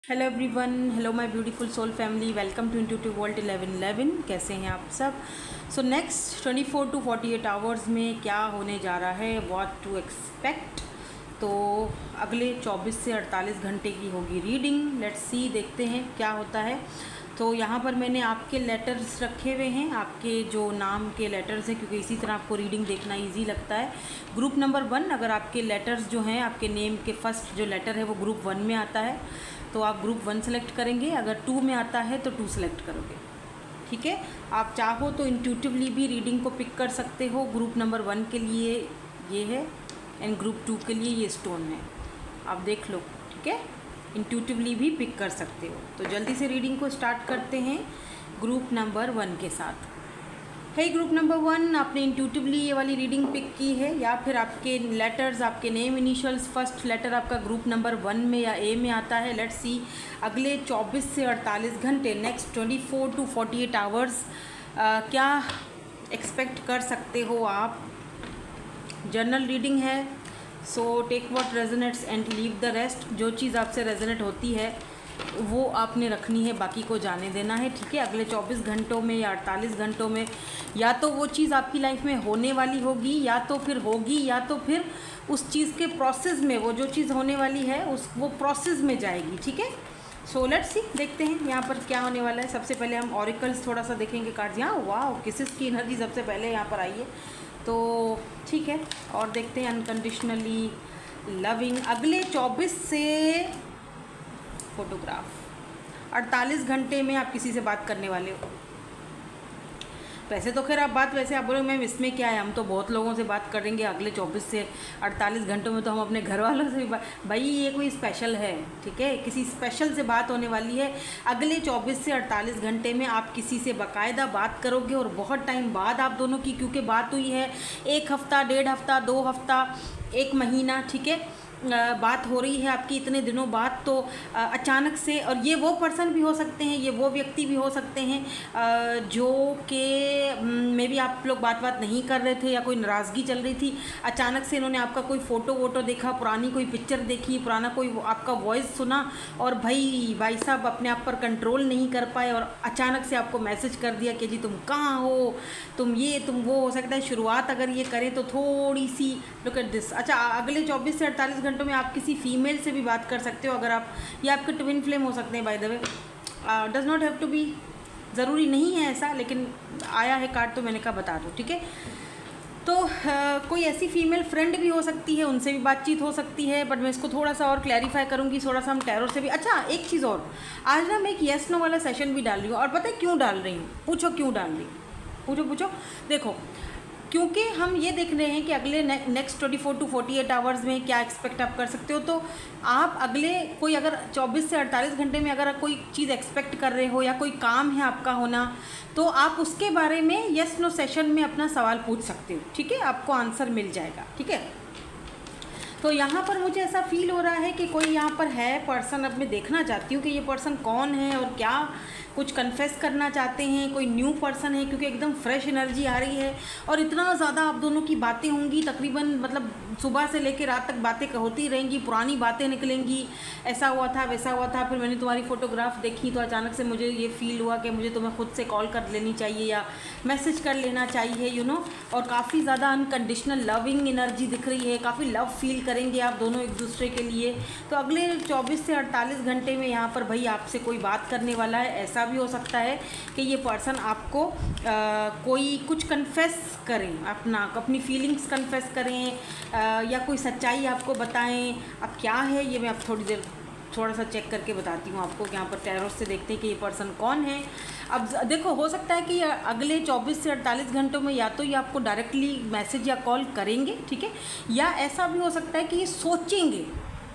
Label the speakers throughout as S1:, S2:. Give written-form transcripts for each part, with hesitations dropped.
S1: Hello everyone, hello my beautiful soul family, welcome to intuitive world 1111। कैसे हैं आप सब? सो नेक्स्ट 24 टू 48 आवर्स में क्या होने जा रहा है, व्हाट टू एक्सपेक्ट। तो अगले 24 से 48 घंटे की होगी रीडिंग। लेट्स सी, देखते हैं क्या होता है। तो यहाँ पर मैंने आपके लेटर्स रखे हुए हैं, आपके जो नाम के लेटर्स हैं, क्योंकि इसी तरह आपको रीडिंग देखना इजी लगता है। ग्रुप नंबर 1, अगर आपके लेटर्स जो हैं, आपके नेम के फर्स्ट जो लेटर है वो ग्रुप 1 में आता है तो आप ग्रुप 1 सेलेक्ट करेंगे। अगर 2 में आता है तो 2 सेलेक्ट करोगे। ठीक है, आप चाहो तो इंट्यूटिवली भी रीडिंग को पिक कर सकते हो। ग्रुप नंबर 1 के लिए ये है एंड ग्रुप 2 के लिए ये स्टोन है, आप देख लो। ठीक है, इंट्यूटिवली भी पिक कर सकते हो। तो जल्दी से रीडिंग को स्टार्ट करते हैं ग्रुप नंबर 1 के साथ। है ग्रुप नंबर 1, आपने इंट्यूटिवली ये वाली रीडिंग पिक की है या फिर आपके लेटर्स, आपके नेम इनिशियल्स, फर्स्ट लेटर आपका ग्रुप नंबर 1 में या ए में आता है। लेट्स सी, अगले 24 से 48 घंटे, नेक्स्ट 24 टू 48 आवर्स क्या एक्सपेक्ट कर सकते हो आप। जर्नल रीडिंग है, so take what resonates and leave the rest. जो चीज़ आपसे रेजोनेट होती है वो आपने रखनी है, बाकी को जाने देना है। ठीक है, अगले 24 घंटों में या 48 घंटों में या तो वो चीज़ आपकी लाइफ में होने वाली होगी या तो फिर होगी, या तो फिर उस चीज़ के प्रोसेस में, वो जो चीज़ होने वाली है वो प्रोसेस में जाएगी। ठीक है, सो लेट्स सी, देखते हैं यहाँ पर क्या होने वाला है। सबसे पहले हम ऑरिकल्स थोड़ा सा देखेंगे कार्ड्स। यहाँ वाह, किसिस की एनर्जी सबसे पहले यहाँ पर आई है, तो ठीक है। और देखते हैं अनकंडीशनली लविंग, अगले 24 से फोटोग्राफ 48 घंटे में आप किसी से बात करने वाले हो। वैसे तो खैर आप बोलोगे मैम इसमें क्या है, हम तो बहुत लोगों से बात करेंगे अगले 24 से 48 घंटों में, तो हम अपने घर वालों से भी भाई ये कोई स्पेशल है। ठीक है, किसी स्पेशल से बात होने वाली है अगले 24 से 48 घंटे में। आप किसी से बाकायदा बात करोगे और बहुत टाइम बाद आप दोनों की, क्योंकि बात हुई है 1 हफ्ता, 1.5 हफ्ता, 2 हफ्ता, 1 महीना, ठीक है, बात हो रही है आपकी इतने दिनों बाद, तो अचानक से, और ये वो पर्सन भी हो सकते हैं, ये वो व्यक्ति भी हो सकते हैं जो कि मे बी आप लोग बात नहीं कर रहे थे या कोई नाराज़गी चल रही थी, अचानक से इन्होंने आपका कोई फ़ोटो वोटो देखा, पुरानी कोई पिक्चर देखी, पुराना कोई आपका वॉइस सुना और भाई साहब अपने आप पर कंट्रोल नहीं कर पाए और अचानक से आपको मैसेज कर दिया कि जी तुम कहाँ हो, तुम ये तुम वो। हो सकता है शुरुआत अगर ये करें तो थोड़ी सी लुक एट दिस। अच्छा, अगले 24 से 48 घंटों में आप किसी फीमेल से भी बात कर सकते हो, अगर आप, ये आपके ट्विन फ्लेम हो सकते हैं by the way, does not have to be, ज़रूरी नहीं है ऐसा, लेकिन आया है कार्ड तो मैंने कहा बता दो। ठीक है, तो कोई ऐसी फीमेल फ्रेंड भी हो सकती है, उनसे भी बातचीत हो सकती है, बट मैं इसको थोड़ा सा और क्लैरिफाई करूँगी, थोड़ा सा हम टैरो से भी। अच्छा, एक चीज़ और, आज ना मैं एक येस नो वाला सेशन भी डाल रही हूँ, और पता है क्यों डाल रही हूँ? पूछो क्यों डाल रही हूँ, पूछो। देखो, क्योंकि हम ये देख रहे हैं कि अगले नेक्स्ट 24 टू 48 आवर्स में क्या एक्सपेक्ट आप कर सकते हो। तो आप अगले कोई अगर 24 से 48 घंटे में अगर कोई चीज़ एक्सपेक्ट कर रहे हो या कोई काम है आपका होना, तो आप उसके बारे में यस नो सेशन में अपना सवाल पूछ सकते हो। ठीक है, आपको आंसर मिल जाएगा। ठीक है, तो यहाँ पर मुझे ऐसा फील हो रहा है कि कोई यहाँ पर है पर्सन। अब मैं देखना चाहती हूँ कि ये पर्सन कौन है और क्या कुछ कन्फेस करना चाहते हैं, कोई न्यू पर्सन है, क्योंकि एकदम फ्रेश एनर्जी आ रही है और इतना ज़्यादा आप दोनों की बातें होंगी, तकरीबन मतलब सुबह से लेकर रात तक बातें होती रहेंगी, पुरानी बातें निकलेंगी, ऐसा हुआ था वैसा हुआ था, फिर मैंने तुम्हारी फ़ोटोग्राफ देखी तो अचानक से मुझे ये फील हुआ कि मुझे तुम्हें खुद से कॉल कर लेनी चाहिए या मैसेज कर लेना चाहिए, यू नो। और काफ़ी ज़्यादा अनकंडीशनल लविंग एनर्जी दिख रही है, काफ़ी लव फील करेंगे आप दोनों एक दूसरे के लिए। तो अगले 24 से 48 घंटे में यहाँ पर भाई आपसे कोई बात करने वाला है। ऐसा भी हो सकता है कि ये पर्सन आपको कोई कुछ कन्फेस करें, अपनी फीलिंग्स कन्फेस करें या कोई सच्चाई आपको बताएं। अब क्या है ये मैं अब थोड़ा सा चेक करके बताती हूँ आपको। यहाँ पर टैरो से देखते हैं कि ये पर्सन कौन है। अब देखो, हो सकता है कि अगले 24 से 48 घंटों में या तो ये आपको डायरेक्टली मैसेज या कॉल करेंगे, ठीक है, या ऐसा भी हो सकता है कि ये सोचेंगे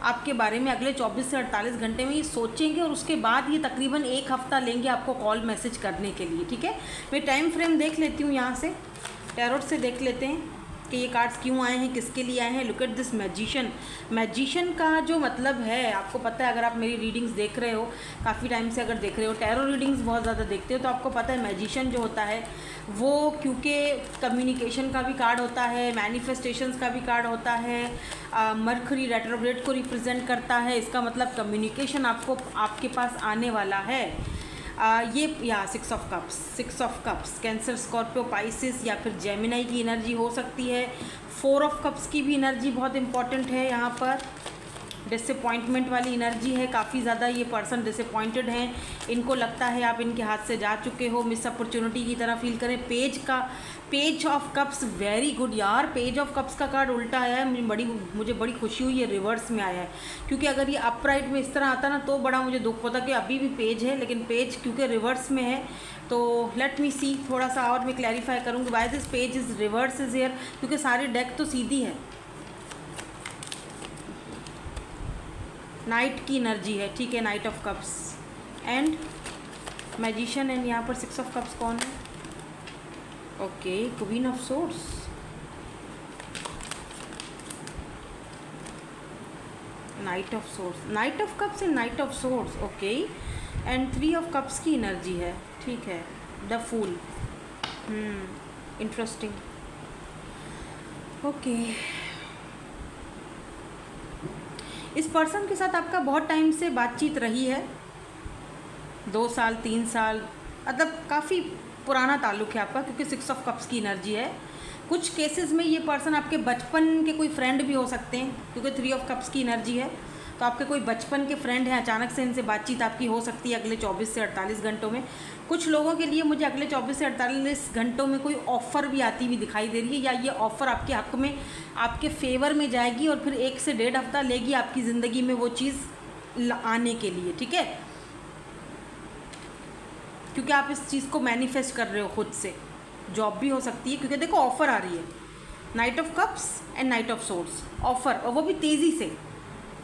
S1: आपके बारे में। अगले 24 से 48 घंटे में ये सोचेंगे और उसके बाद ये तकरीबन 1 हफ्ता लेंगे आपको कॉल मैसेज करने के लिए। ठीक है, मैं टाइम फ्रेम देख लेती हूँ, यहाँ से टैरोट से देख लेते हैं कि ये कार्ड्स क्यों आए हैं, किसके लिए आए हैं। Look at this magician. Magician का जो मतलब है आपको पता है, अगर आप मेरी रीडिंग्स देख रहे हो काफ़ी टाइम से, अगर देख रहे हो टैरो रीडिंग्स बहुत ज़्यादा देखते हो, तो आपको पता है मैजिशियन जो होता है वो क्योंकि कम्युनिकेशन का भी कार्ड होता है, मैनिफेस्टेशंस का भी कार्ड होता है, मरकरी रेट्रोग्रेड को रिप्रेजेंट करता है। इसका मतलब कम्युनिकेशन आपके पास आने वाला है। ये या 6 of cups Cancer, Scorpio, Pisces या फिर जेमिनाई की एनर्जी हो सकती है। 4 ऑफ कप्स की भी एनर्जी बहुत इंपॉर्टेंट है यहाँ पर। डिसअपॉइंटमेंट वाली एनर्जी है, काफ़ी ज़्यादा ये पर्सन डिसअपॉइंटेड हैं, इनको लगता है आप इनके हाथ से जा चुके हो, मिस अपॉर्चुनिटी की तरह फील करें। Page of cups very good यार। पेज ऑफ कप्स का कार्ड उल्टा आया है, मुझे बड़ी खुशी हुई, ये रिवर्स में आया है, क्योंकि अगर ये अपराइट में इस तरह आता ना तो बड़ा मुझे दुख होता कि अभी भी पेज है, लेकिन पेज क्योंकि रिवर्स में है तो लेट मी सी, थोड़ा सा और मैं क्लैरिफाई करूँगी why this page is reverse is here, क्योंकि सारी डेक तो सीधी है। नाइट की एनर्जी है, ठीक है, night of cups and magician and यहाँ पर 6 ऑफ कप्स कौन है? Okay, queen of swords, night of swords, night of cups and night of swords, okay, and 3 of cups की एनर्जी है, ठीक है, द फूल, इंटरेस्टिंग, ओके। इस person के साथ आपका बहुत टाइम से बातचीत रही है, 2 साल 3 साल, मतलब काफ़ी पुराना ताल्लुक़ है आपका, क्योंकि 6 ऑफ कप्स की एनर्जी है। कुछ केसेस में ये पर्सन आपके बचपन के कोई फ्रेंड भी हो सकते हैं, क्योंकि 3 ऑफ कप्स की एनर्जी है, तो आपके कोई बचपन के फ्रेंड हैं, अचानक से इनसे बातचीत आपकी हो सकती है अगले 24 से 48 घंटों में। कुछ लोगों के लिए मुझे अगले 24 से 48 घंटों में कोई ऑफ़र भी आती हुई दिखाई दे रही है, या ये ऑफ़र आपके हक़ में, आपके फेवर में जाएगी और फिर 1 से 1.5 हफ्ता लेगी आपकी ज़िंदगी में वो चीज़ आने के लिए, ठीक है, क्योंकि आप इस चीज़ को मैनिफेस्ट कर रहे हो खुद से। जॉब भी हो सकती है, क्योंकि देखो ऑफ़र आ रही है, night of cups and night of swords, offer, और वो भी तेज़ी से,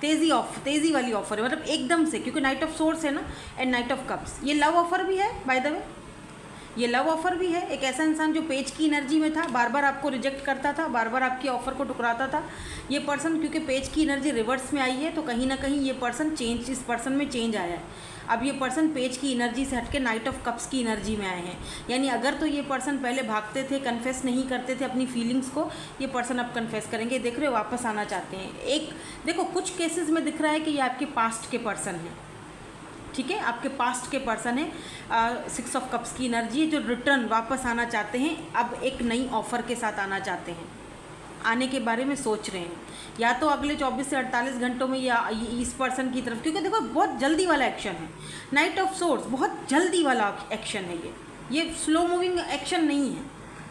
S1: तेज़ी वाली ऑफ़र है, मतलब एकदम से, क्योंकि नाइट ऑफ सोर्ड्स है ना, एंड नाइट ऑफ कप्स, ये लव ऑफ़र भी है बाय द वे, ये लव ऑफ़र भी है। एक ऐसा इंसान जो पेज की एनर्जी में था, बार बार आपको रिजेक्ट करता था, बार बार आपकी ऑफ़र को ठुकराता था, ये पर्सन क्योंकि पेज की एनर्जी रिवर्स में आई है, तो कहीं ना कहीं ये पर्सन इस पर्सन में चेंज आया है। अब ये पर्सन पेज की एनर्जी से हटके नाइट ऑफ कप्स की एनर्जी में आए हैं, यानी अगर तो ये पर्सन पहले भागते थे, कन्फेस नहीं करते थे अपनी फीलिंग्स को, ये पर्सन अब कन्फेस करेंगे, देख रहे हो, वापस आना चाहते हैं। एक देखो कुछ केसेस में दिख रहा है कि ये आपके पास्ट के पर्सन हैं, ठीक है, आपके पास्ट के पर्सन है, 6 ऑफ कप्स की एनर्जी है, जो रिटर्न वापस आना चाहते हैं, अब एक नई ऑफ़र के साथ आना चाहते हैं, आने के बारे में सोच रहे हैं, या तो अगले 24 से 48 घंटों में, या इस पर्सन की तरफ, क्योंकि देखो बहुत जल्दी वाला एक्शन है, नाइट ऑफ सोर्ड्स बहुत जल्दी वाला एक्शन है, ये स्लो मूविंग एक्शन नहीं है,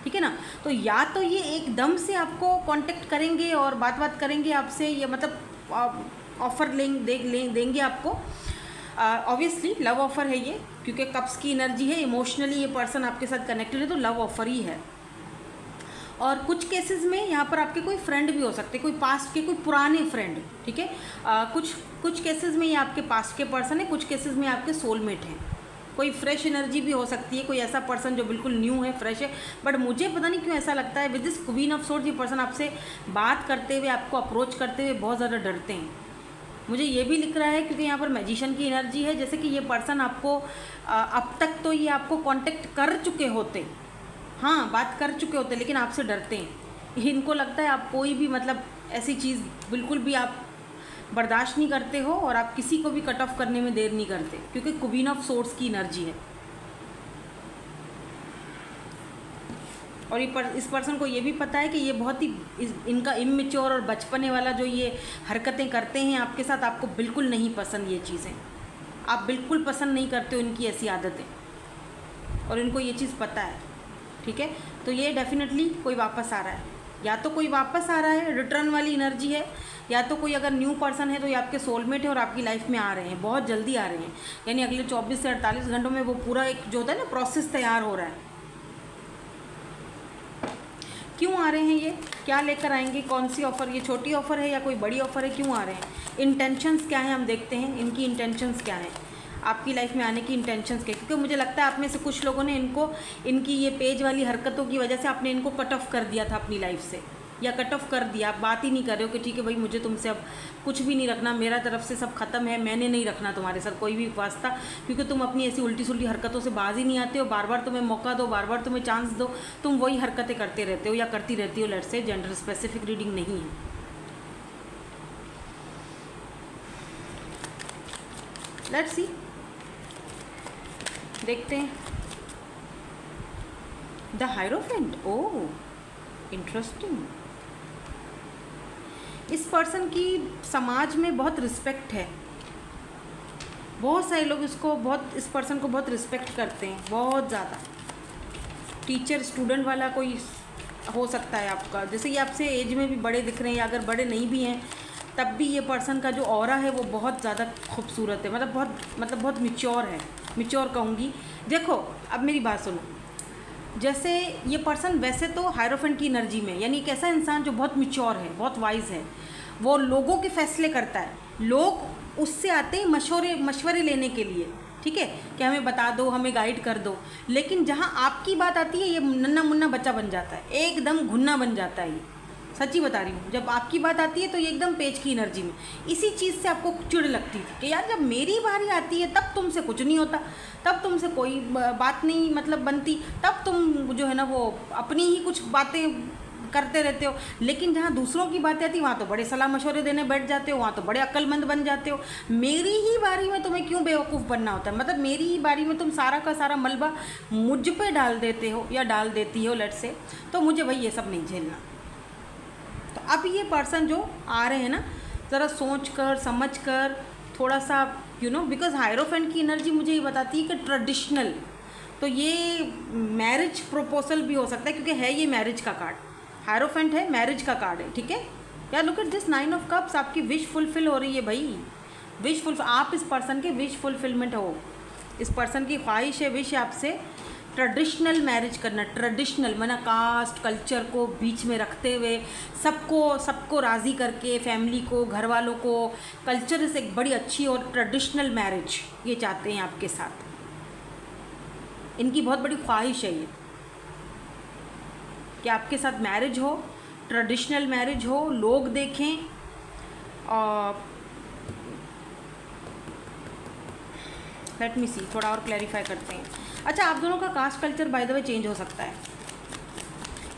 S1: ठीक है ना। तो या तो ये एकदम से आपको कांटेक्ट करेंगे और बात करेंगे आपसे, ये मतलब ऑफ़र देंगे आपको, ऑब्वियसली लव ऑफ़र है ये, क्योंकि कप्स की एनर्जी है, इमोशनली ये पर्सन आपके साथ कनेक्टेड है, तो लव ऑफ़र ही है। और कुछ केसेस में यहाँ पर आपके कोई फ्रेंड भी हो सकते हैं, कोई पास्ट के कोई पुराने फ्रेंड, ठीक है, कुछ केसेस में ये आपके पास्ट के पर्सन है, कुछ केसेस में आपके सोलमेट हैं। कोई फ्रेश एनर्जी भी हो सकती है, कोई ऐसा पर्सन जो बिल्कुल न्यू है, फ्रेश है, बट मुझे पता नहीं क्यों ऐसा लगता है with this queen of swords ये पर्सन आपसे बात करते हुए, आपको अप्रोच करते हुए बहुत ज़्यादा डरते हैं। मुझे ये भी लिख रहा है क्योंकि यहाँ पर मैजिशियन की एनर्जी है, जैसे कि ये पर्सन आपको अब तक तो ये आपको कांटेक्ट कर चुके होते, हाँ बात कर चुके होते, लेकिन आपसे डरते हैं। इनको लगता है आप कोई भी मतलब ऐसी चीज़ बिल्कुल भी आप बर्दाश्त नहीं करते हो, और आप किसी को भी कट ऑफ करने में देर नहीं करते, क्योंकि क्वीन ऑफ सोर्ड्स की एनर्जी है। और इस पर्सन को ये भी पता है कि ये बहुत ही इनका इमेच्योर और बचपने वाला जो ये हरकतें करते हैं आपके साथ, आपको बिल्कुल नहीं पसंद ये चीज़ें, आप बिल्कुल पसंद नहीं करते हो इनकी ऐसी आदतें, और इनको ये चीज़ पता है, ठीक है। तो ये डेफिनेटली कोई वापस आ रहा है, या तो कोई वापस आ रहा है, रिटर्न वाली एनर्जी है, या तो कोई अगर न्यू पर्सन है तो ये आपके सोलमेट है और आपकी लाइफ में आ रहे हैं, बहुत जल्दी आ रहे हैं, यानी अगले 24 से 48 घंटों में वो पूरा एक जो होता है ना प्रोसेस तैयार हो रहा है। क्यों आ रहे हैं ये, क्या लेकर आएंगे, कौन सी ऑफ़र, ये छोटी ऑफ़र है या कोई बड़ी ऑफ़र है, क्यों आ रहे हैं, इंटेंशंस क्या हैं, हम देखते हैं इनकी इंटेंशंस क्या हैं, आपकी लाइफ में आने की इंटेंशंस क्या, क्योंकि मुझे लगता है आप में से कुछ लोगों ने इनकी ये पेज वाली हरकतों की वजह से आपने इनको कट ऑफ कर दिया था अपनी लाइफ से, या कट ऑफ कर दिया, आप बात ही नहीं कर रहे हो कि ठीक है भाई मुझे तुमसे अब कुछ भी नहीं रखना, मेरा तरफ से सब खत्म है, मैंने नहीं रखना तुम्हारे साथ कोई भी वास्ता, क्योंकि तुम अपनी ऐसी उल्टी सुल्टी हरकतों से बाज ही नहीं आते हो, बार बार तुम्हें मौका दो, बार बार तुम्हें चांस दो, तुम वही हरकतें करते रहते हो या करती रहती हो। Let's say gender specific reading नहीं है। लेट्स सी, देखते हैं। The hierophant, oh interesting. इस पर्सन की समाज में बहुत रिस्पेक्ट है, बहुत सारे लोग इसको बहुत, इस पर्सन को बहुत रिस्पेक्ट करते हैं, बहुत ज़्यादा। टीचर स्टूडेंट वाला कोई हो सकता है आपका, जैसे कि आपसे एज में भी बड़े दिख रहे हैं, या अगर बड़े नहीं भी हैं तब भी ये पर्सन का जो ऑरा है वो बहुत ज़्यादा खूबसूरत है, मतलब बहुत मिच्योर है, मिच्योर कहूँगी। देखो अब मेरी बात सुनो, जैसे ये पर्सन वैसे तो हायरोफेंट की एनर्जी में, यानी एक ऐसा इंसान जो बहुत मिच्योर है, बहुत वाइज है, वो लोगों के फैसले करता है, लोग उससे आते हैं मशवरे लेने के लिए, ठीक है, कि हमें बता दो, हमें गाइड कर दो। लेकिन जहाँ आपकी बात आती है ये नन्ना मुन्ना बच्चा बन जाता है, एकदम घुन्ना बन जाता है। ये सच्ची बता रही हूँ, जब आपकी बात आती है तो ये एकदम पेज की एनर्जी में। इसी चीज़ से आपको चिढ़ लगती थी कि यार जब मेरी बारी आती है तब तुमसे कुछ नहीं होता, तब तुमसे कोई बात नहीं मतलब बनती, तब तुम जो है ना वो अपनी ही कुछ बातें करते रहते हो। लेकिन जहाँ दूसरों की बातें आती वहाँ तो बड़े सलाह मशवरे देने बैठ जाते हो, वहाँ तो बड़े अक्लमंद बन जाते हो। मेरी ही बारी में तुम्हें क्यों बेवकूफ़ बनना होता है, मतलब मेरी ही बारी में तुम सारा का सारा मलबा मुझ पे डाल देते हो या डाल देती हो लेट से, तो मुझे भाई ये सब नहीं झेलना। तो अब ये पर्सन जो आ रहे हैं ना, ज़रा सोच कर समझ कर थोड़ा सा बिकॉज हायरोफेंट की एनर्जी मुझे ये बताती है कि ट्रेडिशनल, तो ये मैरिज प्रपोजल भी हो सकता है, क्योंकि है ये मैरिज का कार्ड, हायरोफेंट है, मैरिज का कार्ड है, ठीक है। यार look at this 9 of cups, आपकी विश फुलफिल हो रही है भाई, विश फुल, आप इस पर्सन के विश फुलफिलमेंट हो, इस पर्सन की ख्वाहिश है, विश है आपसे ट्रेडिशनल मैरिज करना। ट्रेडिशनल माना कास्ट कल्चर को बीच में रखते हुए, सबको राज़ी करके, फैमिली को, घर वालों को, कल्चर से एक बड़ी अच्छी और ट्रेडिशनल मैरिज ये चाहते हैं आपके साथ। इनकी बहुत बड़ी ख्वाहिश है ये कि आपके साथ मैरिज हो, ट्रेडिशनल मैरिज हो, लोग देखें। और लेट मी सी, थोड़ा और क्लैरिफाई करते हैं। अच्छा, आप दोनों का caste culture by the way change हो सकता है,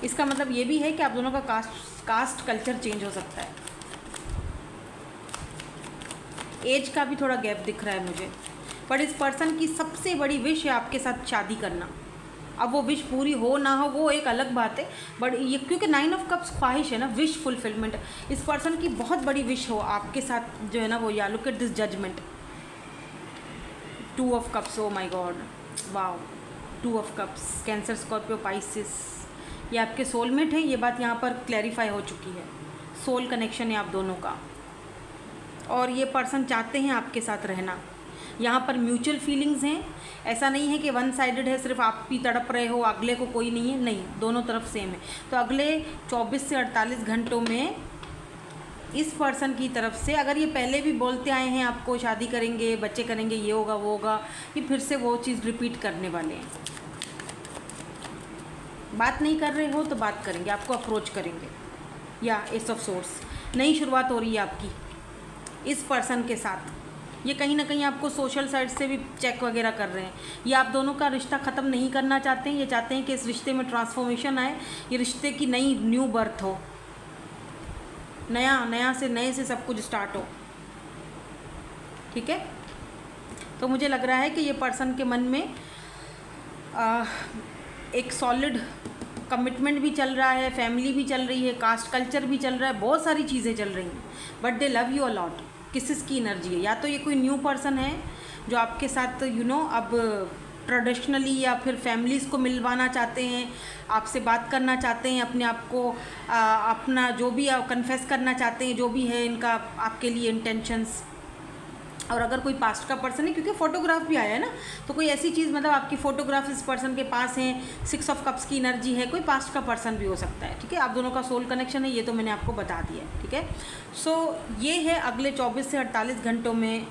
S1: इसका मतलब ये भी है कि आप दोनों का कास्ट कल्चर चेंज हो सकता है। एज का भी थोड़ा गैप दिख रहा है मुझे, पर इस पर्सन की सबसे बड़ी विश है आपके साथ शादी करना। अब वो विश पूरी हो ना हो वो एक अलग बात है, बट ये क्योंकि 9 ऑफ कप्स ख्वाहिश है ना, विश फुलफिलमेंट, इस पर्सन की बहुत बड़ी विश हो आपके साथ जो है ना वो। या look at this judgment, 2 of cups, oh my god, wow, 2 of cups, Cancer Scorpio Pisces, ये आपके सोलमेट हैं, ये बात यहाँ पर क्लैरिफाई हो चुकी है। सोल कनेक्शन है आप दोनों का, और ये पर्सन चाहते हैं आपके साथ रहना। यहाँ पर म्यूचुअल फीलिंग्स हैं, ऐसा नहीं है कि वन साइडेड है, सिर्फ आप ही तड़प रहे हो, अगले को कोई नहीं है, नहीं, दोनों तरफ सेम है। तो अगले 24 से 48 घंटों में इस पर्सन की तरफ से, अगर ये पहले भी बोलते आए हैं आपको शादी करेंगे, बच्चे करेंगे, ये होगा वो होगा, ये फिर से वो चीज़ रिपीट करने वाले हैं। बात नहीं कर रहे हो तो बात करेंगे, आपको अप्रोच करेंगे। या एस ऑफ सोर्स, नई शुरुआत हो रही है आपकी इस पर्सन के साथ। ये कहीं ना कहीं आपको सोशल साइड से भी चेक वगैरह कर रहे हैं। ये आप दोनों का रिश्ता ख़त्म नहीं करना चाहते हैं, ये चाहते हैं कि इस रिश्ते में ट्रांसफॉर्मेशन आए, ये रिश्ते की न्यू बर्थ हो, नए से सब कुछ स्टार्ट हो, ठीक है। तो मुझे लग रहा है कि ये पर्सन के मन में एक सॉलिड कमिटमेंट भी चल रहा है, फैमिली भी चल रही है, कास्ट कल्चर भी चल रहा है, बहुत सारी चीज़ें चल रही हैं, but they love you a lot. किस की एनर्जी है, या तो ये कोई न्यू पर्सन है जो आपके साथ अब ट्रेडिशनली या फिर फैमिलीज़ को मिलवाना चाहते हैं, आपसे बात करना चाहते हैं, अपने आप को अपना जो भी कन्फेस करना चाहते हैं, जो भी है इनका आपके लिए इंटेंशंस। और अगर कोई पास्ट का पर्सन है, क्योंकि फ़ोटोग्राफ भी आया है ना, तो कोई ऐसी चीज़ मतलब आपकी फ़ोटोग्राफ इस पर्सन के पास है, 6 ऑफ कप्स की एनर्जी है, कोई पास्ट का पर्सन भी हो सकता है, ठीक है। आप दोनों का सोल कनेक्शन है, ये तो मैंने आपको बता दिया है, ठीक है। सो ये है अगले 24 से 48 घंटों में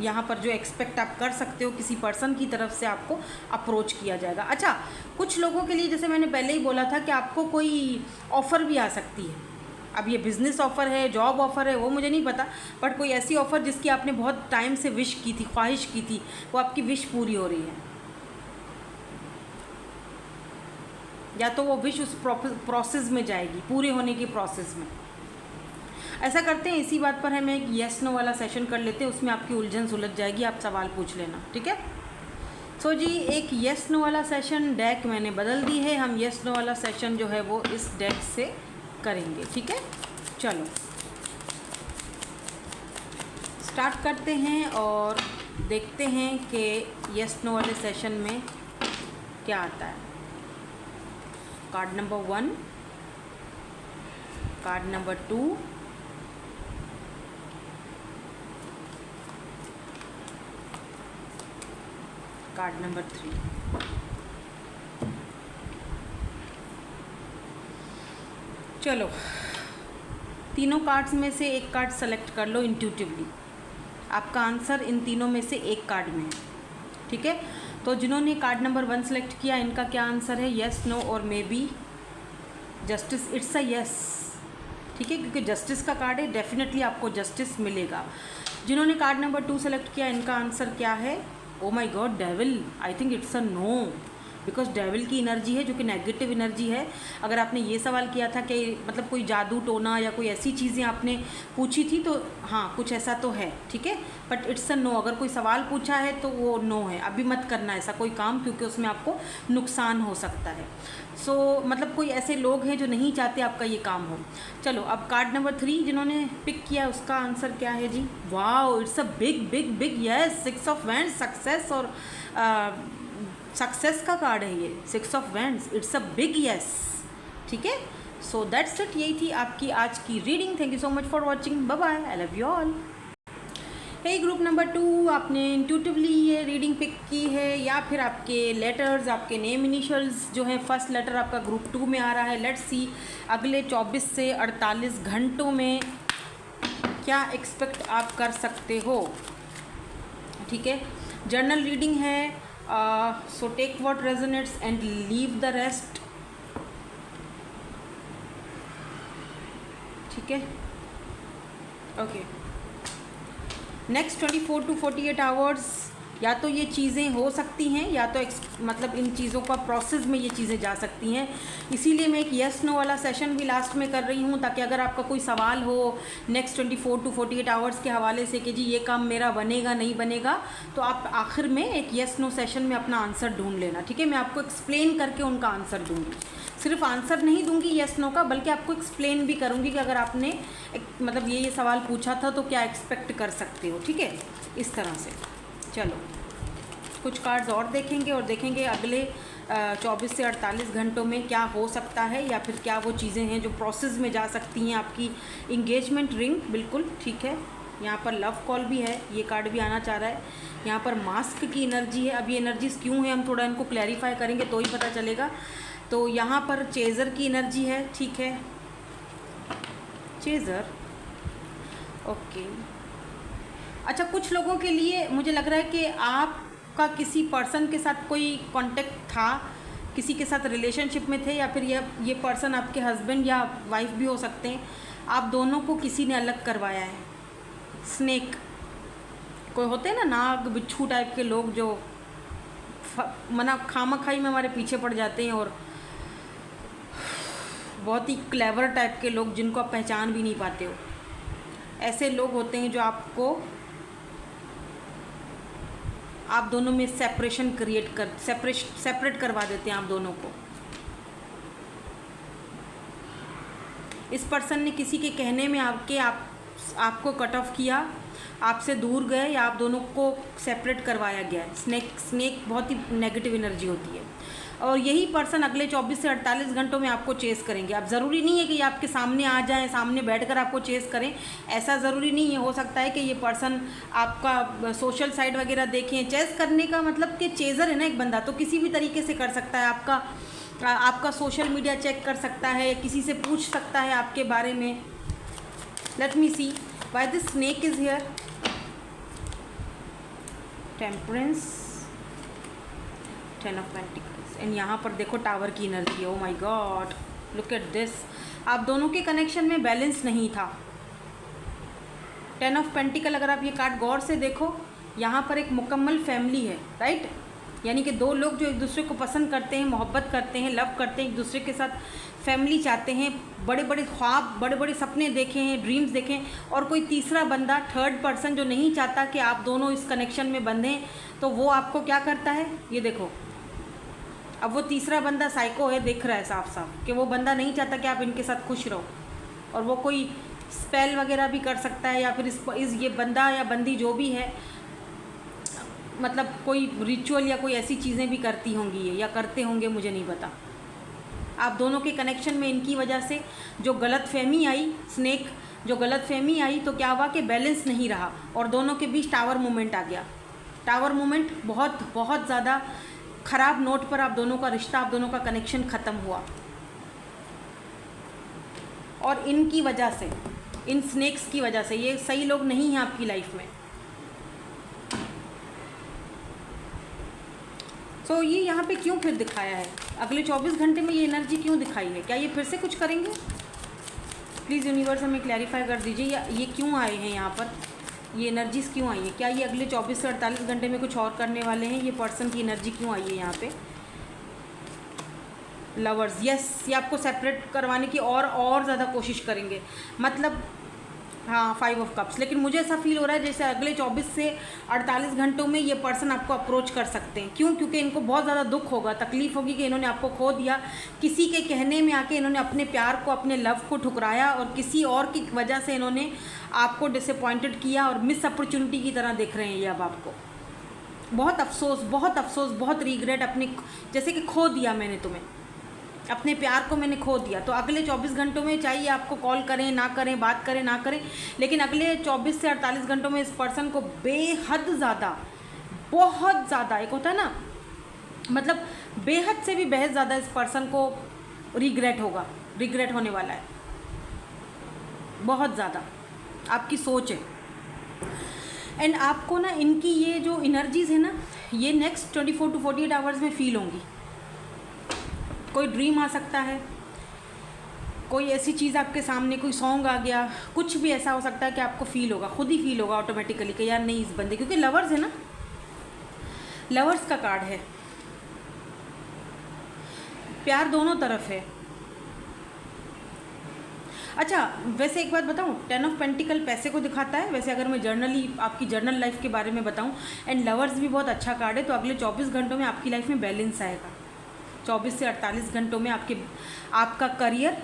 S1: यहाँ पर जो एक्सपेक्ट आप कर सकते हो, किसी पर्सन की तरफ से आपको अप्रोच किया जाएगा। अच्छा, कुछ लोगों के लिए जैसे मैंने पहले ही बोला था कि आपको कोई ऑफ़र भी आ सकती है। अब ये बिज़नेस ऑफ़र है, जॉब ऑफ़र है, वो मुझे नहीं पता, बट कोई ऐसी ऑफ़र जिसकी आपने बहुत टाइम से विश की थी, ख्वाहिश की थी, वो आपकी विश पूरी हो रही है, या तो वो विश उस प्रोसेस में जाएगी, पूरे होने की प्रोसेस में। ऐसा करते हैं, इसी बात पर हमें एक येस नो वाला सेशन कर लेते हैं, उसमें आपकी उलझन सुलझ जाएगी, आप सवाल पूछ लेना, ठीक है। सो जी, एक येस नो वाला सेशन डेक मैंने बदल दी है, हम येस नो वाला सेशन जो है वो इस डेक से करेंगे, ठीक है। चलो स्टार्ट करते हैं और देखते हैं कि येस नो वाले सेशन में क्या आता है। Card number 1, card number 2, card number 3। चलो, तीनों कार्ड्स में से एक कार्ड सेलेक्ट कर लो इंट्यूटिवली। आपका आंसर इन तीनों में से एक कार्ड में है, ठीक है। तो जिन्होंने कार्ड नंबर 1 सेलेक्ट किया, इनका क्या आंसर है? येस, नो और may be, justice. It's a yes, ठीक है, क्योंकि जस्टिस का कार्ड है, डेफिनेटली आपको जस्टिस मिलेगा। जिन्होंने कार्ड नंबर 2 सेलेक्ट किया, इनका आंसर क्या है? Oh my god, devil. I think it's a no, because devil की एनर्जी है जो कि नेगेटिव एनर्जी है। अगर आपने ये सवाल किया था कि मतलब कोई जादू टोना या कोई ऐसी चीज़ें आपने पूछी थी, तो हाँ कुछ ऐसा तो है, ठीक है, बट इट्स अ नो। अगर कोई सवाल पूछा है तो वो नो है, अभी मत करना ऐसा कोई काम, क्योंकि उसमें आपको नुकसान हो सकता है। सो मतलब कोई ऐसे लोग हैं जो नहीं चाहते आपका ये काम हो। चलो, अब कार्ड नंबर 3 जिन्होंने पिक किया, उसका आंसर क्या है जी? Wow, it's a big big big yes, 6 of wands, success और सक्सेस का कार्ड है ये, 6 of wands, it's a big yes, ठीक है। सो दैट्स इट, यही थी आपकी आज की reading. Thank you so much for watching, bye bye, I love you all. Hey group number 2, आपने इंट्यूटिवली ये रीडिंग पिक की है या फिर आपके लेटर्स, आपके नेम इनिशियल्स जो हैं, फर्स्ट लेटर आपका ग्रुप 2 में आ रहा है। लेट्स सी अगले 24 से 48 घंटों में क्या एक्सपेक्ट आप कर सकते हो, ठीक है। जर्नल रीडिंग है, so take what resonates and leave the rest, ठीक है, ओके। नेक्स्ट 24 to 48 आवर्स या तो ये चीज़ें हो सकती हैं, या तो मतलब इन चीज़ों का प्रोसेस में ये चीज़ें जा सकती हैं। इसीलिए मैं एक येस नो वाला सेशन भी लास्ट में कर रही हूँ, ताकि अगर आपका कोई सवाल हो नेक्स्ट 24 to 48 आवर्स के हवाले से कि जी ये काम मेरा बनेगा नहीं बनेगा, तो आप आखिर में एक येस नो सेशन में अपना आंसर ढूंढ लेना, ठीक है। मैं आपको एक्सप्लेन करके उनका आंसर दूँगी, सिर्फ आंसर नहीं दूंगी येस नो का, बल्कि आपको एक्सप्लेन भी करूंगी कि अगर आपने मतलब ये सवाल पूछा था तो क्या एक्सपेक्ट कर सकते हो, ठीक है, इस तरह से। चलो कुछ कार्ड्स और देखेंगे और देखेंगे अगले 24 से 48 घंटों में क्या हो सकता है, या फिर क्या वो चीज़ें हैं जो प्रोसेस में जा सकती हैं। आपकी इंगेजमेंट रिंग, बिल्कुल ठीक है। यहाँ पर लव कॉल भी है, ये कार्ड भी आना चाह रहा है। यहाँ पर मास्क की एनर्जी है। अब ये एनर्जीज क्यों है, हम थोड़ा इनको क्लैरिफाई करेंगे तो ही पता चलेगा। तो यहाँ पर चेज़र की एनर्जी है, ठीक है, चेज़र, ओके। अच्छा, कुछ लोगों के लिए मुझे लग रहा है कि आपका किसी पर्सन के साथ कोई कांटेक्ट था, किसी के साथ रिलेशनशिप में थे, या फिर ये पर्सन आपके हस्बैंड या वाइफ भी हो सकते हैं। आप दोनों को किसी ने अलग करवाया है। स्नेक, कोई होते हैं ना नाग बिच्छू टाइप के लोग जो मना खामखाई में हमारे पीछे पड़ जाते हैं, और बहुत ही क्लेवर टाइप के लोग जिनको आप पहचान भी नहीं पाते हो। ऐसे लोग होते हैं जो आपको, आप दोनों में सेपरेशन सेपरेट करवा देते हैं आप दोनों को। इस पर्सन ने किसी के कहने में आपको कट ऑफ किया, आपसे दूर गए, या आप दोनों को सेपरेट करवाया गया। स्नेक बहुत ही नेगेटिव एनर्जी होती है, और यही पर्सन अगले 24 से 48 घंटों में आपको चेस करेंगे। अब ज़रूरी नहीं है कि ये आपके सामने आ जाएं, सामने बैठकर आपको चेस करें, ऐसा ज़रूरी नहीं है। हो सकता है कि ये पर्सन आपका सोशल साइड वगैरह देखें। चेस करने का मतलब कि चेज़र है ना एक बंदा, तो किसी भी तरीके से कर सकता है। आपका सोशल मीडिया चेक कर सकता है, किसी से पूछ सकता है आपके बारे में। Let me see why this snake is here. Temperance, 10 of pentacles, and यहाँ पर देखो टावर की एनर्जी। Oh my god, look at this. आप दोनों के कनेक्शन में बैलेंस नहीं था। 10 ऑफ पेंटिकल, अगर आप ये कार्ड गौर से देखो, यहाँ पर एक मुकम्मल फैमिली है, राइट। यानी कि दो लोग जो एक दूसरे को पसंद करते हैं, मोहब्बत करते हैं, लव करते हैं, एक दूसरे के साथ फैमिली चाहते हैं, बड़े बड़े ख्वाब, बड़े बड़े सपने देखे हैं, ड्रीम्स देखे हैं, और कोई तीसरा बंदा, थर्ड पर्सन जो नहीं चाहता कि आप दोनों इस कनेक्शन में बंधें, तो वो आपको क्या करता है, ये देखो। अब वो तीसरा बंदा साइको है, दिख रहा है साफ साफ कि वो बंदा नहीं चाहता कि आप इनके साथ खुश रहो, और वो कोई स्पेल वगैरह भी कर सकता है, या फिर इस ये बंदा या बंदी जो भी है, मतलब कोई रिचुअल या कोई ऐसी चीज़ें भी करती होंगी ये, या करते होंगे, मुझे नहीं पता। आप दोनों के कनेक्शन में इनकी वजह से जो गलतफहमी आई, स्नेक, जो गलतफहमी आई, तो क्या हुआ कि बैलेंस नहीं रहा और दोनों के बीच टावर मूवमेंट आ गया। टावर मूवमेंट बहुत बहुत ज़्यादा ख़राब नोट पर आप दोनों का रिश्ता, आप दोनों का कनेक्शन ख़त्म हुआ। और इनकी वजह से, इन स्नेक्स की वजह से, ये सही लोग नहीं हैं आपकी लाइफ में। तो ये यहाँ पे क्यों फिर दिखाया है, अगले 24 घंटे में ये एनर्जी क्यों दिखाई है? क्या ये फिर से कुछ करेंगे? प्लीज़ यूनिवर्स हमें क्लैरिफाई कर दीजिए, या ये क्यों आए हैं यहाँ पर, ये एनर्जीज़ क्यों आई है? क्या ये अगले 24 से 48 घंटे में कुछ और करने वाले हैं? ये पर्सन की एनर्जी क्यों आई है यहाँ पे? लवर्स, यस, ये आपको सेपरेट करवाने की और ज़्यादा कोशिश करेंगे, मतलब हाँ, 5 ऑफ कप्स। लेकिन मुझे ऐसा फील हो रहा है जैसे अगले 24 से 48 घंटों में ये पर्सन आपको अप्रोच कर सकते हैं। क्यों? क्योंकि इनको बहुत ज़्यादा दुख होगा, तकलीफ़ होगी कि इन्होंने आपको खो दिया, किसी के कहने में आके इन्होंने अपने प्यार को, अपने लव को ठुकराया, और किसी और की वजह से इन्होंने आपको डिसअपॉइंटेड किया और मिस अपॉर्चुनिटी की तरह देख रहे हैं ये अब आपको। बहुत अफसोस, बहुत अफसोस, बहुत रिग्रेट, अपने जैसे कि खो दिया मैंने तुम्हें, अपने प्यार को मैंने खो दिया। तो अगले 24 घंटों में चाहिए आपको कॉल करें ना करें, बात करें ना करें, लेकिन अगले 24 से 48 घंटों में इस पर्सन को बेहद ज़्यादा, बहुत ज़्यादा, एक होता है ना, मतलब बेहद से भी बेहद ज़्यादा इस पर्सन को रिग्रेट होगा, रिग्रेट होने वाला है बहुत ज़्यादा। आपकी सोच है, एंड आपको ना इनकी ये जो एनर्जीज़ है ना, ये नेक्स्ट 24 to 48 आवर्स में फील होंगी। कोई ड्रीम आ सकता है, कोई ऐसी चीज़ आपके सामने, कोई सॉन्ग आ गया, कुछ भी ऐसा हो सकता है कि आपको फील होगा, खुद ही फील होगा ऑटोमेटिकली कि यार नहीं, इस बंदे, क्योंकि लवर्स है ना, लवर्स का कार्ड है, प्यार दोनों तरफ है। अच्छा, वैसे एक बात बताऊं, 10 ऑफ पेंटिकल पैसे को दिखाता है। वैसे अगर मैं जर्नली आपकी जर्नल लाइफ के बारे में बताऊं, एंड लवर्स भी बहुत अच्छा कार्ड है, तो अगले 24 घंटों में आपकी लाइफ में बैलेंस आएगा। 24 से 48 घंटों में आपका करियर,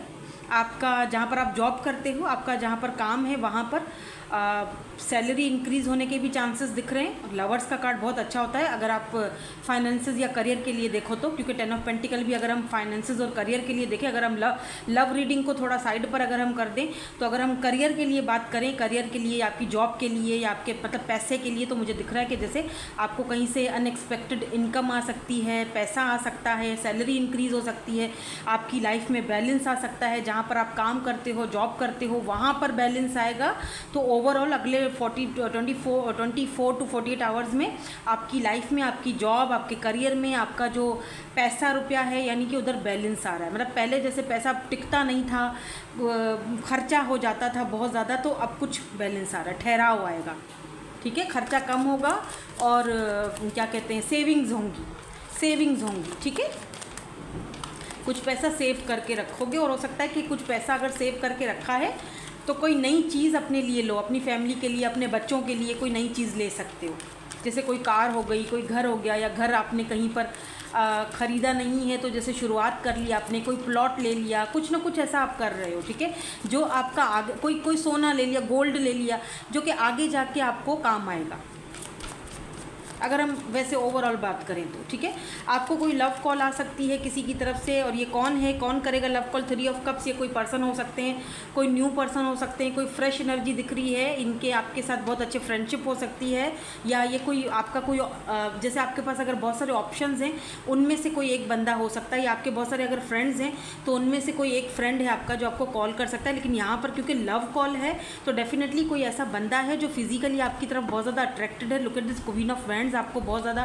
S1: आपका जहाँ पर आप जॉब करते हो, आपका जहाँ पर काम है, वहाँ पर सैलरी इंक्रीज़ होने के भी चांसेस दिख रहे हैं। लवर्स का कार्ड बहुत अच्छा होता है अगर आप फाइनेंसेस या करियर के लिए देखो तो, क्योंकि 10 ऑफ पेंटिकल भी अगर हम फाइनेंसेस और करियर के लिए देखें, अगर हम लव रीडिंग को थोड़ा साइड पर अगर हम कर दें, तो अगर हम करियर के लिए बात करें, करियर के लिए, आपकी जॉब के लिए, या आपके मतलब पैसे के लिए, तो मुझे दिख रहा है कि जैसे आपको कहीं से अनएक्सपेक्टेड इनकम आ सकती है, पैसा आ सकता है, सैलरी इंक्रीज़ हो सकती है, आपकी लाइफ में बैलेंस आ सकता है, जहाँ पर आप काम करते हो, जॉब करते हो, वहाँ पर बैलेंस आएगा। तो ओवरऑल अगले 24 to 48 आवर्स में आपकी लाइफ में, आपकी जॉब, आपके करियर में, आपका जो पैसा रुपया है, यानी कि उधर बैलेंस आ रहा है। मतलब पहले जैसे पैसा टिकता नहीं था, खर्चा हो जाता था बहुत ज़्यादा, तो अब कुछ बैलेंस आ रहा है, ठहराव आएगा, ठीक है, खर्चा कम होगा, और क्या कहते हैं, सेविंग्स होंगी, ठीक है। कुछ पैसा सेव करके रखोगे, और हो सकता है कि कुछ पैसा अगर सेव करके रखा है तो कोई नई चीज़ अपने लिए लो, अपनी फैमिली के लिए, अपने बच्चों के लिए कोई नई चीज़ ले सकते हो। जैसे कोई कार हो गई, कोई घर हो गया, या घर आपने कहीं पर ख़रीदा नहीं है तो जैसे शुरुआत कर लिया आपने, कोई प्लॉट ले लिया, कुछ ना कुछ ऐसा आप कर रहे हो, ठीक है, जो आपका आगे, कोई सोना ले लिया, गोल्ड ले लिया, जो कि आगे जाके आपको काम आएगा। अगर हम वैसे ओवरऑल बात करें तो, ठीक है। आपको कोई लव कॉल आ सकती है किसी की तरफ से, और ये कौन है, कौन करेगा लव कॉल? 3 ऑफ कप्स, ये कोई पर्सन हो सकते हैं, कोई न्यू पर्सन हो सकते हैं, कोई फ्रेश एनर्जी दिख रही है, इनके आपके साथ बहुत अच्छे फ्रेंडशिप हो सकती है, या ये कोई आपका कोई जैसे आपके पास अगर बहुत सारे ऑप्शंस हैं, उनमें से कोई एक बंदा हो सकता है, या आपके बहुत सारे अगर फ्रेंड्स हैं तो उनमें से कोई एक फ्रेंड है आपका जो आपको कॉल कर सकता है। लेकिन यहाँ पर क्योंकि लव कॉल है, तो डेफिनेटली कोई ऐसा बंदा है जो फिजिकली आपकी तरफ बहुत ज़्यादा अट्रैक्टेड है। Look at this queen of wands, friends आपको बहुत ज़्यादा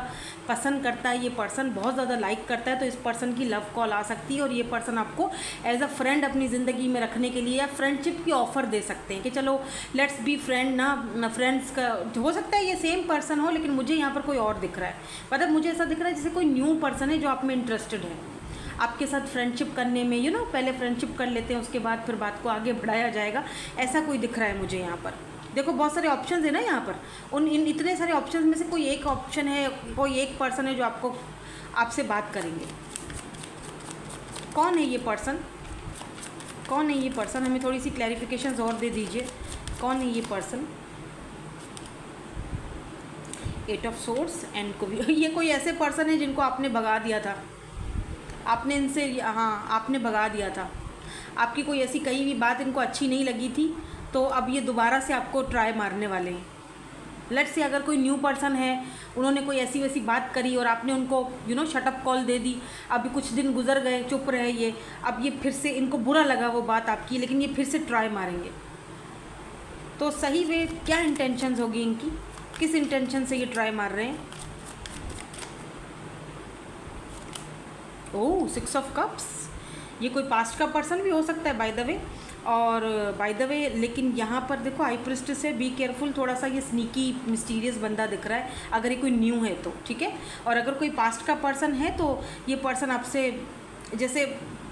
S1: पसंद करता है, ये पर्सन बहुत ज़्यादा लाइक करता है, तो इस पर्सन की लव कॉल आ सकती है और ये पर्सन आपको एज अ फ्रेंड अपनी ज़िंदगी में रखने के लिए या फ्रेंडशिप की ऑफ़र दे सकते हैं कि चलो लेट्स बी फ्रेंड ना, फ्रेंड्स का हो सकता है ये सेम पर्सन हो, लेकिन मुझे यहाँ पर कोई और दिख रहा है। मतलब मुझे ऐसा दिख रहा है जैसे कोई न्यू पर्सन है जो आप में इंटरेस्टेड है, आपके साथ फ्रेंडशिप करने में, यू नो पहले फ्रेंडशिप कर लेते हैं उसके बाद फिर बात को आगे बढ़ाया जाएगा, ऐसा कोई दिख रहा है मुझे यहाँ पर। देखो बहुत सारे ऑप्शंस है ना यहाँ पर, इन इतने सारे ऑप्शंस में से कोई एक ऑप्शन है, कोई एक पर्सन है जो आपसे बात करेंगे। कौन है ये पर्सन? कौन है ये पर्सन? हमें थोड़ी सी क्लैरिफिकेशंस और दे दीजिए, कौन है ये पर्सन? 8 ऑफ सोर्ड्स एंड को भी ये कोई ऐसे पर्सन है जिनको आपने भगा दिया था, आपने इनसे, हाँ आपने भगा दिया था, आपकी कोई ऐसी कही भी बात इनको अच्छी नहीं लगी थी, तो अब ये दोबारा से आपको ट्राई मारने वाले हैं। लेट्स से अगर कोई न्यू पर्सन है, उन्होंने कोई ऐसी वैसी बात करी और आपने उनको यू नो शटअप कॉल दे दी, अभी कुछ दिन गुजर गए, चुप रहे ये, अब ये फिर से इनको बुरा लगा वो बात आपकी, लेकिन ये फिर से ट्राई मारेंगे। तो सही वे क्या इंटेंशंस होगी इनकी, किस इंटेंशन से ये ट्राई मार रहे हैं? ओह 6 ऑफ कप्स, ये कोई पास्ट का पर्सन भी हो सकता है बाय द वे। और बाय द वे लेकिन यहाँ पर देखो हाई प्रिस्टेस है, बी केयरफुल, थोड़ा सा ये स्नीकी मिस्टीरियस बंदा दिख रहा है अगर ये कोई न्यू है तो, ठीक है। और अगर कोई पास्ट का पर्सन है तो ये पर्सन आपसे जैसे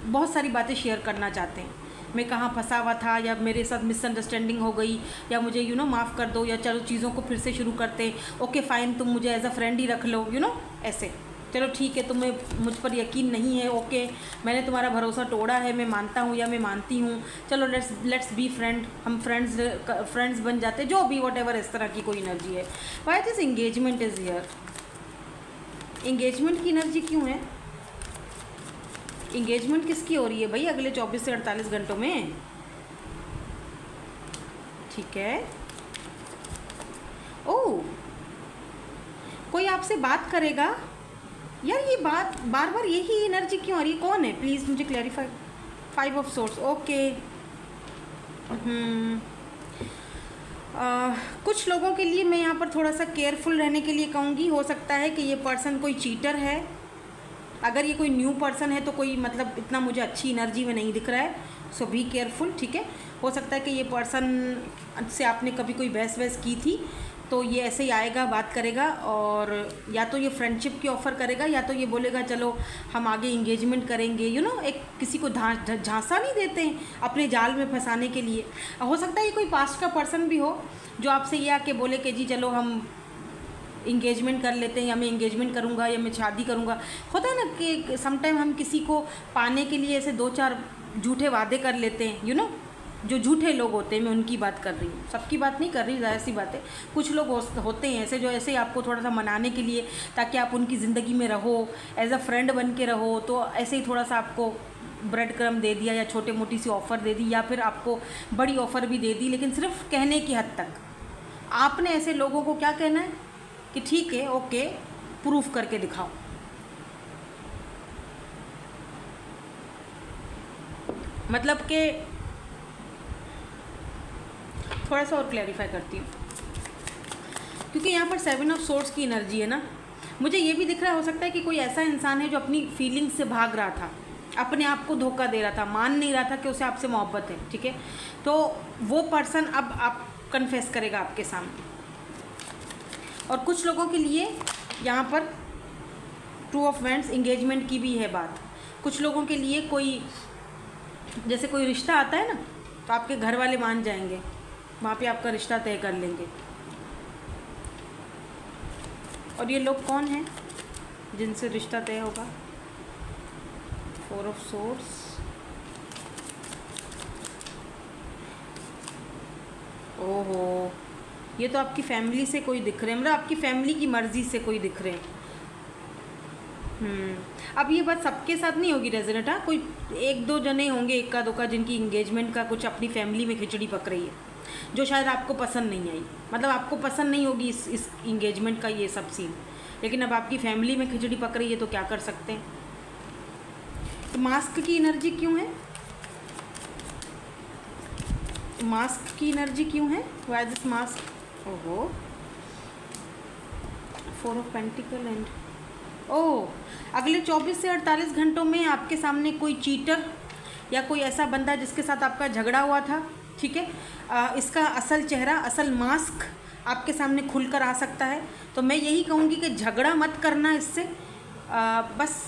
S1: बहुत सारी बातें शेयर करना चाहते हैं, मैं कहाँ फंसा हुआ था, या मेरे साथ मिसअंडरस्टैंडिंग हो गई, या मुझे यू नो माफ़ कर दो, या चलो चीज़ों को फिर से शुरू करते, ओके फ़ाइन तुम मुझे एज अ फ्रेंड ही रख लो, यू नो ऐसे, चलो ठीक है तुम्हें मुझ पर यकीन नहीं है, ओके मैंने तुम्हारा भरोसा तोड़ा है, मैं मानता हूँ या मैं मानती हूँ, चलो लेट्स बी फ्रेंड, हम फ्रेंड्स बन जाते, जो भी वॉट एवर, इस तरह की कोई एनर्जी है। Why this engagement is here? Engagement की एनर्जी क्यों है? इंगेजमेंट किसकी हो रही है भाई अगले 24 से 48 घंटों में? ठीक है। ओह कोई आपसे बात करेगा यार, ये बात बार बार यही एनर्जी क्यों आ रही है? कौन है प्लीज़ मुझे क्लैरिफाई। 5 of source, okay. कुछ लोगों के लिए मैं यहाँ पर थोड़ा सा केयरफुल रहने के लिए कहूँगी। हो सकता है कि ये पर्सन कोई चीटर है, अगर ये कोई न्यू पर्सन है तो कोई मतलब इतना मुझे अच्छी एनर्जी में नहीं दिख रहा है, सो बी केयरफुल, ठीक है। हो सकता है कि ये पर्सन से आपने कभी कोई बहस वहस की थी, तो ये ऐसे ही आएगा, बात करेगा, और या तो ये फ्रेंडशिप की ऑफ़र करेगा, या तो ये बोलेगा चलो हम आगे इंगेजमेंट करेंगे, यू नो एक किसी को झांसा नहीं देते हैं अपने जाल में फंसाने के लिए। हो सकता है ये कोई पास्ट का पर्सन भी हो जो आपसे ये आके बोले कि जी चलो हम इंगेजमेंट कर लेते हैं, या मैं इंगेजमेंट करूँगा, या मैं शादी करूँगा। होता है ना कि समटाइम हम किसी को पाने के लिए ऐसे 2-4 झूठे वादे कर लेते हैं, यू नो जो झूठे लोग होते हैं, मैं उनकी बात कर रही हूँ, सबकी बात नहीं कर रही, ज़ाहिर सी बात है। कुछ लोग होते हैं ऐसे जो ऐसे ही आपको थोड़ा सा मनाने के लिए, ताकि आप उनकी ज़िंदगी में रहो, एज अ फ्रेंड बन के रहो, तो ऐसे ही थोड़ा सा आपको ब्रेड क्रम दे दिया, या छोटे मोटी सी ऑफ़र दे दी, या फिर आपको बड़ी ऑफ़र भी दे दी, लेकिन सिर्फ कहने की हद तक। आपने ऐसे लोगों को क्या कहना है कि ठीक है ओके प्रूफ करके दिखाओ। मतलब कि थोड़ा सा और क्लैरिफाई करती हूँ, क्योंकि यहाँ पर 7 ऑफ सोर्ड्स की एनर्जी है ना, मुझे ये भी दिख रहा हो सकता है कि कोई ऐसा इंसान है जो अपनी फीलिंग्स से भाग रहा था, अपने आप को धोखा दे रहा था, मान नहीं रहा था कि उसे आपसे मोहब्बत है, ठीक है। तो वो पर्सन अब आप कन्फेस करेगा आपके सामने। और कुछ लोगों के लिए यहाँ पर 2 ऑफ वैंड्स इंगेजमेंट की भी है बात। कुछ लोगों के लिए कोई जैसे कोई रिश्ता आता है ना, तो आपके घर वाले मान जाएंगे, वहाँ पे आपका रिश्ता तय कर लेंगे। और ये लोग कौन हैं जिनसे रिश्ता तय होगा? 4 ऑफ सोर्ड्स, ओहो ये तो आपकी फैमिली से कोई दिख रहे हैं, मतलब आपकी फैमिली की मर्ज़ी से कोई दिख रहे हैं। अब ये बात सबके साथ नहीं होगी रेजोनेट, हाँ कोई 1-2 जने होंगे, इक्का दुक्का, जिनकी इंगेजमेंट का कुछ अपनी फैमिली में खिचड़ी पक रही है, जो शायद आपको पसंद नहीं आई, मतलब आपको पसंद नहीं होगी इस इंगेजमेंट का ये सब सीन, लेकिन अब आपकी फैमिली में खिचड़ी पक रही है तो क्या कर सकते हैं। तो मास्क की एनर्जी क्यों है? मास्क की एनर्जी क्यों है? Why this mask? ओहो 4 ऑफ पेंटिकल एंड अगले 24 से 48 घंटों में आपके सामने कोई चीटर या कोई ऐसा बंदा जिसके साथ आपका झगड़ा हुआ था, ठीक है, इसका असल चेहरा, असल मास्क आपके सामने खुलकर आ सकता है। तो मैं यही कहूँगी कि झगड़ा मत करना इससे, बस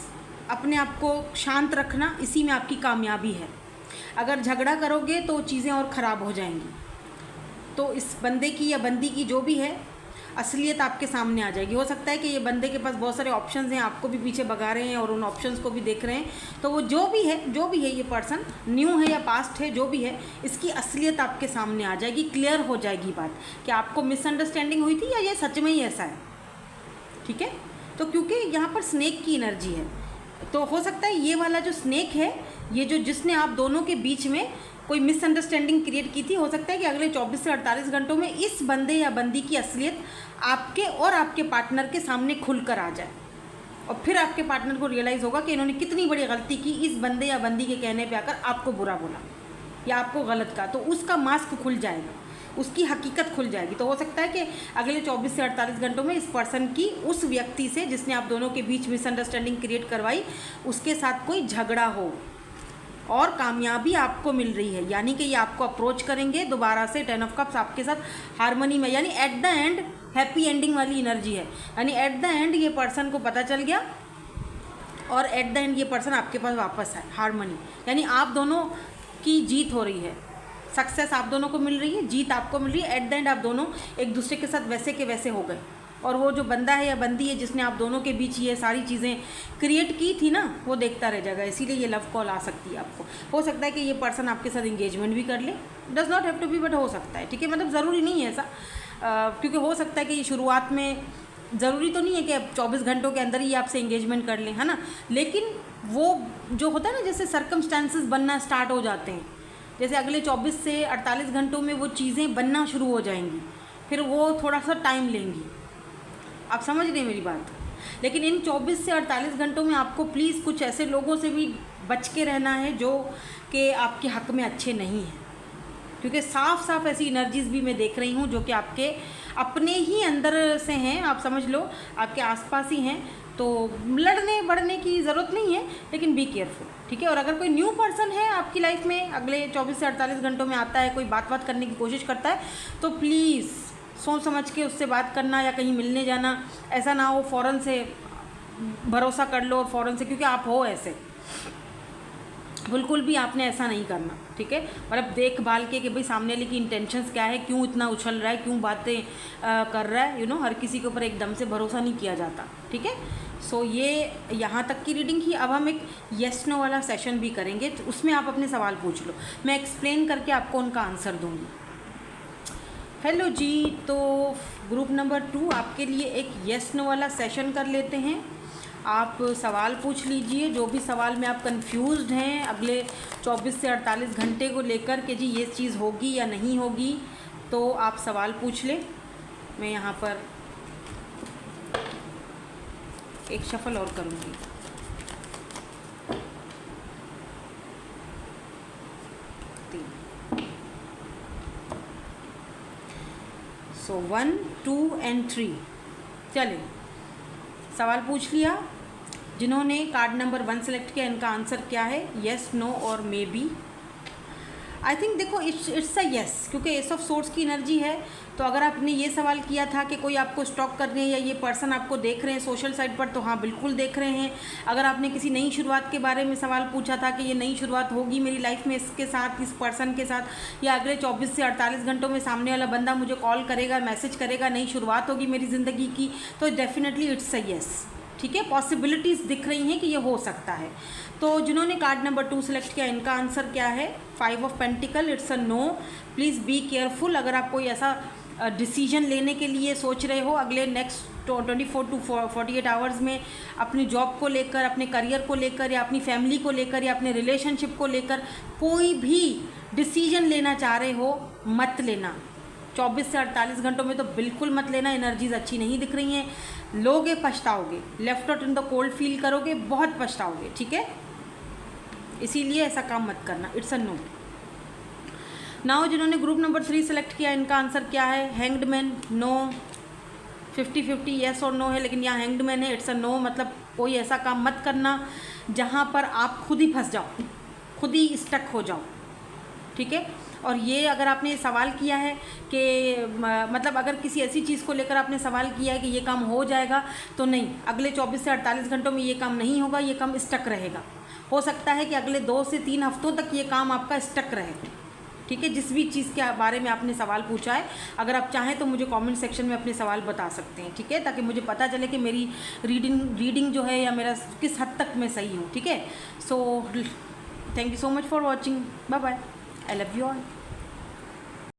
S1: अपने आप को शांत रखना, इसी में आपकी कामयाबी है। अगर झगड़ा करोगे तो चीज़ें और ख़राब हो जाएंगी। तो इस बंदे की या बंदी की जो भी है असलियत आपके सामने आ जाएगी। हो सकता है कि ये बंदे के पास बहुत सारे ऑप्शंस हैं, आपको भी पीछे भगा रहे हैं और उन ऑप्शंस को भी देख रहे हैं। तो वो जो भी है ये पर्सन न्यू है या पास्ट है, जो भी है, इसकी असलियत आपके सामने आ जाएगी, क्लियर हो जाएगी बात कि आपको मिसअंडरस्टैंडिंग हुई थी या ये सच में ही ऐसा है, ठीक है। तो क्योंकि यहाँ पर स्नेक की एनर्जी है, तो हो सकता है ये वाला जो स्नेक है, ये जो जिसने आप दोनों के बीच में कोई मिसअंडरस्टैंडिंग क्रिएट की थी, हो सकता है कि अगले 24 से 48 घंटों में इस बंदे या बंदी की असलियत आपके और आपके पार्टनर के सामने खुलकर आ जाए, और फिर आपके पार्टनर को रियलाइज़ होगा कि इन्होंने कितनी बड़ी गलती की, इस बंदे या बंदी के कहने पे आकर आपको बुरा बोला या आपको गलत कहा। तो उसका मास्क खुल जाएगा, उसकी हकीकत खुल जाएगी। तो हो सकता है कि अगले 24 से 48 घंटों में इस पर्सन की उस व्यक्ति से जिसने आप दोनों के बीच मिसअंडरस्टैंडिंग क्रिएट करवाई, उसके साथ कोई झगड़ा हो और कामयाबी आपको मिल रही है। यानी कि ये आपको अप्रोच करेंगे दोबारा से, 10 ऑफ कप्स आपके साथ हारमोनी में, यानी at the end happy ending वाली एनर्जी है। यानी एट द एंड ये पर्सन को पता चल गया और एट द एंड ये पर्सन आपके पास वापस है, हारमोनी। यानी आप दोनों की जीत हो रही है, सक्सेस आप दोनों को मिल रही है, जीत आपको मिल रही है। एट द एंड आप दोनों एक दूसरे के साथ वैसे के वैसे हो गए, और वो जो बंदा है या बंदी है जिसने आप दोनों के बीच ये सारी चीज़ें क्रिएट की थी ना, वो देखता रह जाएगा। इसीलिए ये लव कॉल आ सकती है आपको। हो सकता है कि ये पर्सन आपके साथ इंगेजमेंट भी कर ले, does not have to be, but हो सकता है, ठीक है। मतलब ज़रूरी नहीं है ऐसा, क्योंकि हो सकता है कि शुरुआत में ज़रूरी तो नहीं है कि अब 24 घंटों के अंदर ही आपसे इंगेजमेंट कर लें, है ना। लेकिन वो जो होता है ना, जैसे सर्कमस्टांसेस बनना स्टार्ट हो जाते हैं, जैसे अगले 24 से 48 घंटों में वो चीज़ें बनना शुरू हो जाएंगी, फिर वो थोड़ा सा टाइम लेंगी। आप समझ रहे हैं मेरी बात। लेकिन इन 24 से 48 घंटों में आपको प्लीज़ कुछ ऐसे लोगों से भी बच के रहना है जो कि आपके हक़ में अच्छे नहीं हैं, क्योंकि साफ साफ ऐसी एनर्जीज़ भी मैं देख रही हूँ जो कि आपके अपने ही अंदर से हैं, आप समझ लो आपके आसपास ही हैं। तो लड़ने बढ़ने की ज़रूरत नहीं है, लेकिन बी केयरफुल, ठीक है। और अगर कोई न्यू पर्सन है आपकी लाइफ में, अगले 24 से 48 घंटों में आता है, कोई बात करने की कोशिश करता है, तो प्लीज़ सोच समझ के उससे बात करना, या कहीं मिलने जाना ऐसा ना हो फ़ौरन से भरोसा कर लो और फ़ौरन से, क्योंकि आप हो ऐसे, बिल्कुल भी आपने ऐसा नहीं करना, ठीक है। मतलब देखभाल के कि भाई सामने वाले की इंटेंशंस क्या है, क्यों इतना उछल रहा है, क्यों बातें कर रहा है, हर किसी के ऊपर एकदम से भरोसा नहीं किया जाता, ठीक है। सो ये यहाँ तक की रीडिंग ही। अब हम एक येस नो वाला सेशन भी करेंगे, तो उसमें आप अपने सवाल पूछ लो, मैं एक्सप्लेन करके आपको उनका आंसर दूँगी। हेलो जी, तो ग्रुप नंबर 2 आपके लिए एक येस नो वाला सेशन कर लेते हैं। आप सवाल पूछ लीजिए, जो भी सवाल में आप कंफ्यूज्ड हैं अगले 24 से 48 घंटे को लेकर कि जी ये चीज़ होगी या नहीं होगी, तो आप सवाल पूछ लें। मैं यहाँ पर एक शफल और करूँगी। सो 1, 2 and 3। चलिए, सवाल पूछ लिया। जिन्होंने कार्ड नंबर 1 सेलेक्ट किया, इनका आंसर क्या है, येस, नो और मे बी। आई थिंक देखो इट्स अ येस, क्योंकि एस ऑफ सोर्स की एनर्जी है। तो अगर आपने ये सवाल किया था कि कोई आपको स्टॉक कर रहे हैं या ये पर्सन आपको देख रहे हैं सोशल साइट पर, तो हाँ बिल्कुल देख रहे हैं। अगर आपने किसी नई शुरुआत के बारे में सवाल पूछा था कि ये नई शुरुआत होगी मेरी लाइफ में इसके साथ, इस पर्सन के साथ, या अगले 24 से 48 घंटों में सामने वाला बंदा मुझे कॉल करेगा, मैसेज करेगा, नई शुरुआत होगी मेरी ज़िंदगी की, तो डेफिनेटली इट्स अ येस, ठीक है। पॉसिबिलिटीज़ दिख रही हैं कि ये हो सकता है। तो जिन्होंने कार्ड नंबर 2 सेलेक्ट किया, इनका आंसर क्या है, 5 of pentacle, it's a no. Please be careful. अगर आप कोई ऐसा डिसीजन लेने के लिए सोच रहे हो अगले नेक्स्ट 24 टू 48 आवर्स में, अपनी जॉब को लेकर, अपने करियर को लेकर, या अपनी फैमिली को लेकर, या अपने रिलेशनशिप को लेकर कोई भी डिसीजन लेना चाह रहे हो, मत लेना। 24 से 48 घंटों में तो बिल्कुल मत लेना, एनर्जीज अच्छी नहीं दिख रही हैं। लोगे, पछताओगे, left out in the cold feel करोगे, बहुत पछताओगे, ठीक है। इसीलिए ऐसा काम मत करना, इट्स अ नो। नाउ जिन्होंने ग्रुप नंबर 3 सेलेक्ट किया, इनका आंसर क्या है, हैंग्ड मैन, नो, 50-50 येस और नो है, लेकिन यहाँ हैंग्ड मैन है, इट्स अ नो। मतलब कोई ऐसा काम मत करना जहाँ पर आप खुद ही फंस जाओ, खुद ही स्टक हो जाओ, ठीक है। और ये अगर आपने सवाल किया है कि मतलब अगर किसी ऐसी चीज़ को लेकर आपने सवाल किया है कि ये काम हो जाएगा, तो नहीं, अगले 24 से 48 घंटों में ये काम नहीं होगा, ये काम स्टक रहेगा। हो सकता है कि अगले 2 से 3 हफ्तों तक ये काम आपका स्टक रहे, ठीक है। जिस भी चीज़ के बारे में आपने सवाल पूछा है, अगर आप चाहें तो मुझे कमेंट सेक्शन में अपने सवाल बता सकते हैं, ठीक है, ताकि मुझे पता चले कि मेरी रीडिंग जो है या मेरा किस हद तक मैं सही हूँ, ठीक है। So thank you so much for watching, bye bye, I love you all.